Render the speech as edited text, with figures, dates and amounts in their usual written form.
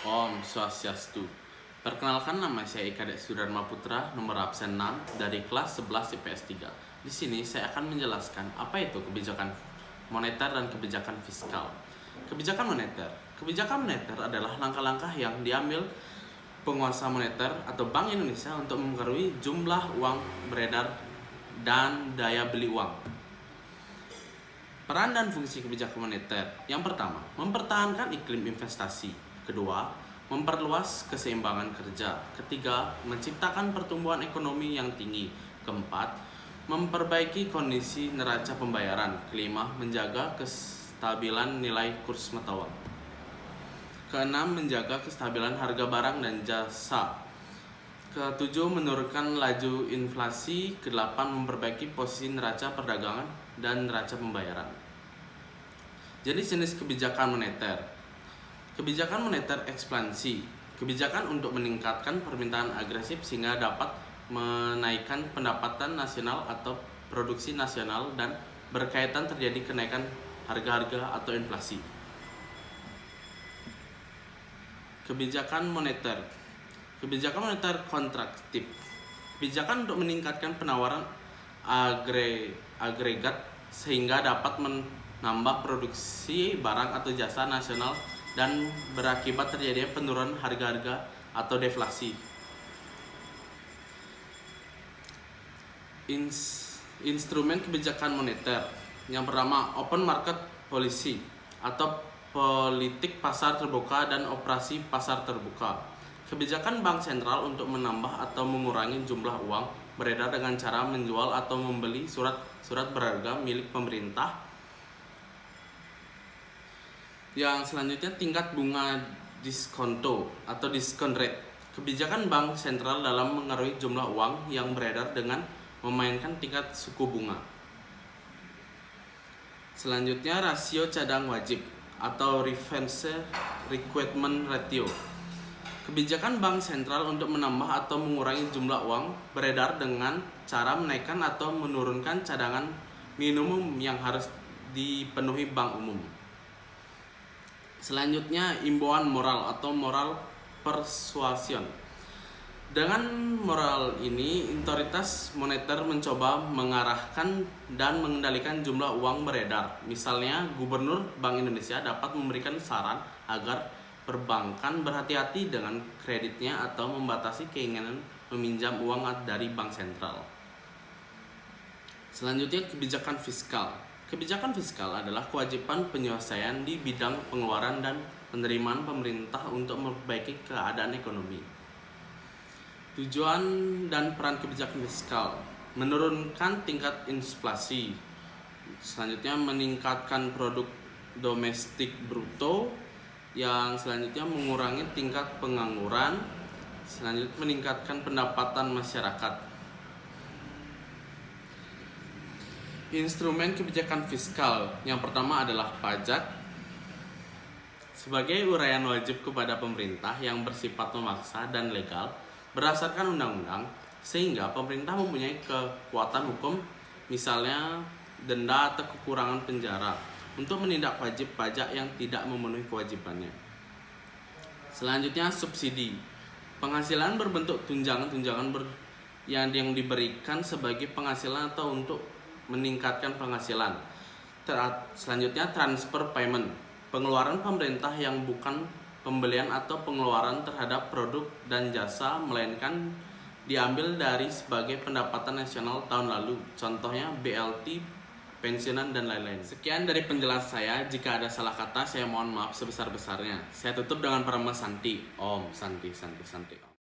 Om Swastiastu. Perkenalkan, nama saya Eka Dek Sudarma Putra, nomor absen 6 dari kelas 11 IPS 3. Di sini saya akan menjelaskan apa itu kebijakan moneter dan kebijakan fiskal. Kebijakan moneter. Kebijakan moneter adalah langkah-langkah yang diambil penguasa moneter atau Bank Indonesia untuk mempengaruhi jumlah uang beredar dan daya beli uang. Peran dan fungsi kebijakan moneter. Yang pertama, mempertahankan iklim investasi. Kedua, memperluas keseimbangan kerja. Ketiga, menciptakan pertumbuhan ekonomi yang tinggi. Keempat, memperbaiki kondisi neraca pembayaran. Kelima, menjaga kestabilan nilai kurs mata uang. Keenam, menjaga kestabilan harga barang dan jasa. Ketujuh, menurunkan laju inflasi. Kedelapan, memperbaiki posisi neraca perdagangan dan neraca pembayaran. Jenis-jenis kebijakan moneter. Kebijakan moneter ekspansi. Kebijakan untuk meningkatkan permintaan agresif sehingga dapat menaikkan pendapatan nasional atau produksi nasional dan berkaitan terjadi kenaikan harga-harga atau inflasi. Kebijakan moneter. Kebijakan moneter kontraktif. Kebijakan untuk meningkatkan penawaran agregat sehingga dapat menambah produksi barang atau jasa nasional dan berakibat terjadinya penurunan harga-harga atau deflasi. Instrumen kebijakan moneter. Yang pertama, open market policy atau politik pasar terbuka dan operasi pasar terbuka. Kebijakan bank sentral untuk menambah atau mengurangi jumlah uang beredar dengan cara menjual atau membeli surat berharga milik pemerintah. Yang selanjutnya, tingkat bunga diskonto atau discount rate. Kebijakan bank sentral dalam mengaruhi jumlah uang yang beredar dengan memainkan tingkat suku bunga. Selanjutnya, rasio cadang wajib atau reverse requirement ratio. Kebijakan bank sentral untuk menambah atau mengurangi jumlah uang beredar dengan cara menaikkan atau menurunkan cadangan minimum yang harus dipenuhi bank umum. Selanjutnya, imbauan moral atau moral persuasion. Dengan moral ini, otoritas moneter mencoba mengarahkan dan mengendalikan jumlah uang beredar. Misalnya, Gubernur Bank Indonesia dapat memberikan saran agar perbankan berhati-hati dengan kreditnya atau membatasi keinginan meminjam uang dari bank sentral. Selanjutnya, kebijakan fiskal. Kebijakan fiskal adalah kewajiban penyelesaian di bidang pengeluaran dan penerimaan pemerintah untuk memperbaiki keadaan ekonomi. Tujuan dan peran kebijakan fiskal: menurunkan tingkat inflasi. Selanjutnya, meningkatkan produk domestik bruto. Yang selanjutnya, mengurangi tingkat pengangguran. Selanjutnya, meningkatkan pendapatan masyarakat. Instrumen kebijakan fiskal. Yang pertama adalah pajak. Sebagai uraian wajib kepada pemerintah yang bersifat memaksa dan legal berdasarkan undang-undang, sehingga pemerintah mempunyai kekuatan hukum, misalnya denda atau kekurangan penjara, untuk menindak wajib pajak yang tidak memenuhi kewajibannya. Selanjutnya, subsidi. Penghasilan berbentuk tunjangan-tunjangan yang diberikan sebagai penghasilan atau untuk meningkatkan penghasilan. Selanjutnya, transfer payment. Pengeluaran pemerintah yang bukan pembelian atau pengeluaran terhadap produk dan jasa, melainkan diambil dari sebagai pendapatan nasional tahun lalu. Contohnya BLT, pensiunan, dan lain-lain. Sekian dari penjelasan saya. Jika ada salah kata, saya mohon maaf sebesar-besarnya. Saya tutup dengan Parama Santi. Om Santi Santi Santi.